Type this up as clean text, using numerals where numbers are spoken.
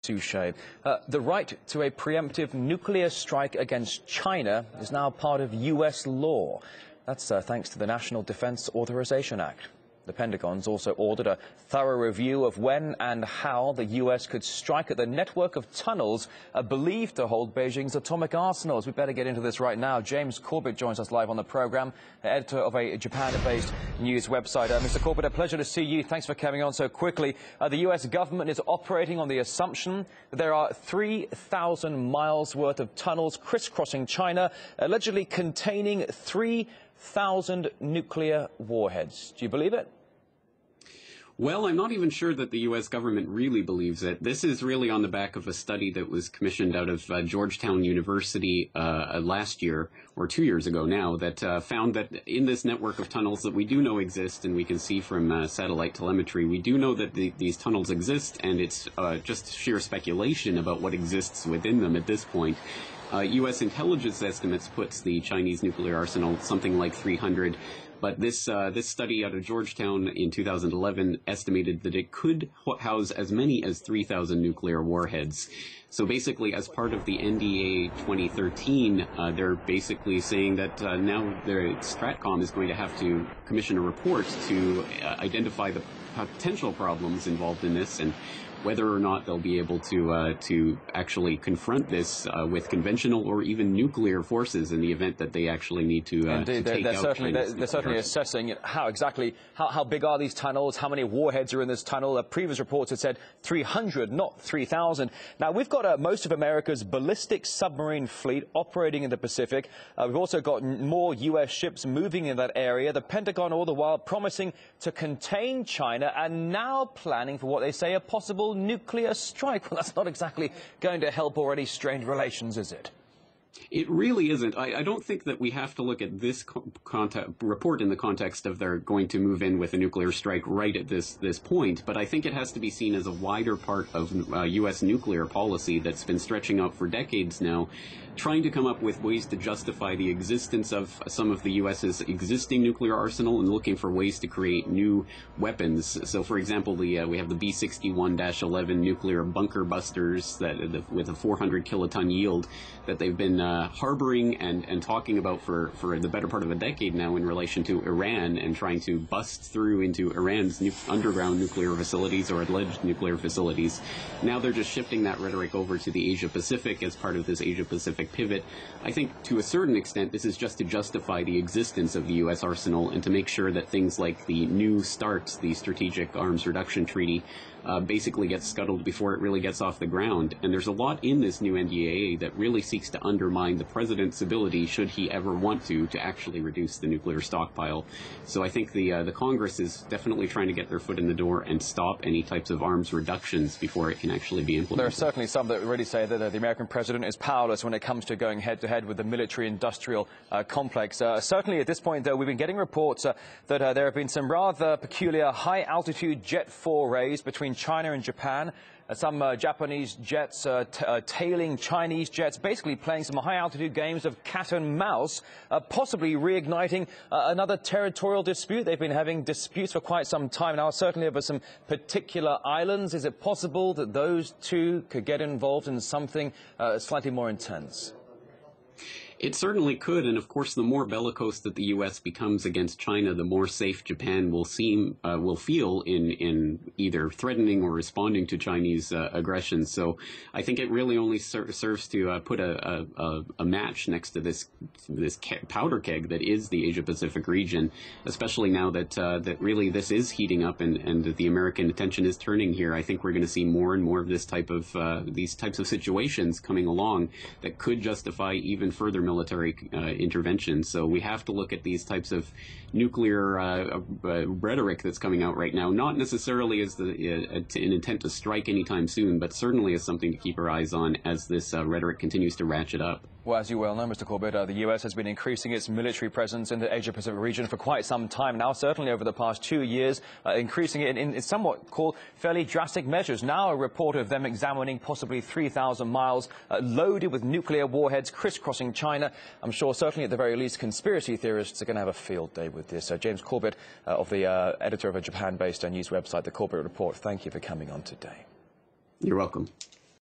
Suchet. The right to a preemptive nuclear strike against China is now part of U.S. law. That's thanks to the National Defense Authorization Act. The Pentagon's also ordered a thorough review of when and how the U.S. could strike at the network of tunnels believed to hold Beijing's atomic arsenals. We better get into this right now. James Corbett joins us live on the program, editor of a Japan-based news website. Mr. Corbett, a pleasure to see you. Thanks for coming on so quickly. The U.S. government is operating on the assumption that there are 3,000 miles worth of tunnels crisscrossing China, allegedly containing 3,000 nuclear warheads. Do you believe it? Well, I'm not even sure that the U.S. government really believes it. This is really on the back of a study that was commissioned out of Georgetown University last year, or 2 years ago now, that found that in this network of tunnels that we do know exist, and we can see from satellite telemetry, we do know that these tunnels exist, and it's just sheer speculation about what exists within them at this point. U.S. intelligence estimates puts the Chinese nuclear arsenal something like 300. But this study out of Georgetown in 2011 estimated that it could house as many as 3,000 nuclear warheads. So basically, as part of the NDA 2013, they're basically saying that now Stratcom is going to have to commission a report to identify the potential problems involved in this and whether or not they'll be able to actually confront this with conventional or even nuclear forces in the event that they actually need to take out China's They're certainly assessing how big are these tunnels, how many warheads are in this tunnel. Previous reports had said 300, not 3,000. Now, we've got most of America's ballistic submarine fleet operating in the Pacific. We've also got more U.S. ships moving in that area. The Pentagon all the while promising to contain China and now planning for what they say a possible nuclear strike. Well, that's not exactly going to help already strained relations, is it? It really isn't. I don't think that we have to look at this report in the context of they're going to move in with a nuclear strike right at this point, but I think it has to be seen as a wider part of U.S. nuclear policy that's been stretching out for decades now, trying to come up with ways to justify the existence of some of the U.S.'s existing nuclear arsenal and looking for ways to create new weapons. So, for example, we have the B-61-11 nuclear bunker busters with a 400 kiloton yield that they've been harboring and talking about for the better part of a decade now in relation to Iran and trying to bust through into Iran's underground nuclear facilities or alleged nuclear facilities. Now they're just shifting that rhetoric over to the Asia-Pacific as part of this Asia-Pacific pivot. I think to a certain extent this is just to justify the existence of the U.S. arsenal and to make sure that things like the New START, the Strategic Arms Reduction Treaty, basically gets scuttled before it really gets off the ground. And there's a lot in this new NDAA that really seeks to undermine the president's ability, should he ever want to actually reduce the nuclear stockpile. So I think the Congress is definitely trying to get their foot in the door and stop any types of arms reductions before it can actually be implemented. There are certainly some that really say that the American president is powerless when it comes to going head-to-head with the military-industrial complex. Certainly at this point, though, we've been getting reports that there have been some rather peculiar high-altitude jet forays between China and Japan. Some Japanese jets tailing Chinese jets, basically playing some high-altitude games of cat and mouse, possibly reigniting another territorial dispute. They've been having disputes for quite some time now, certainly over some particular islands. Is it possible that those two could get involved in something slightly more intense? It certainly could, and of course the more bellicose that the U.S. becomes against China, the more safe Japan will feel in either threatening or responding to Chinese aggression. So I think it really only serves to put a match next to this powder keg that is the Asia-Pacific region, especially now that really this is heating up and the American attention is turning here. I think we're going to see more and more of these types of situations coming along that could justify even further military intervention. So we have to look at these types of nuclear rhetoric that's coming out right now, not necessarily as an intent to strike anytime soon, but certainly as something to keep our eyes on as this rhetoric continues to ratchet up. Well, as you well know, Mr. Corbett, the U.S. has been increasing its military presence in the Asia-Pacific region for quite some time now, certainly over the past 2 years, increasing it in somewhat called fairly drastic measures. Now a report of them examining possibly 3,000 miles loaded with nuclear warheads crisscrossing China. I'm sure certainly at the very least conspiracy theorists are going to have a field day with this. James Corbett, of the editor of a Japan-based news website, The Corbett Report, thank you for coming on today. You're welcome.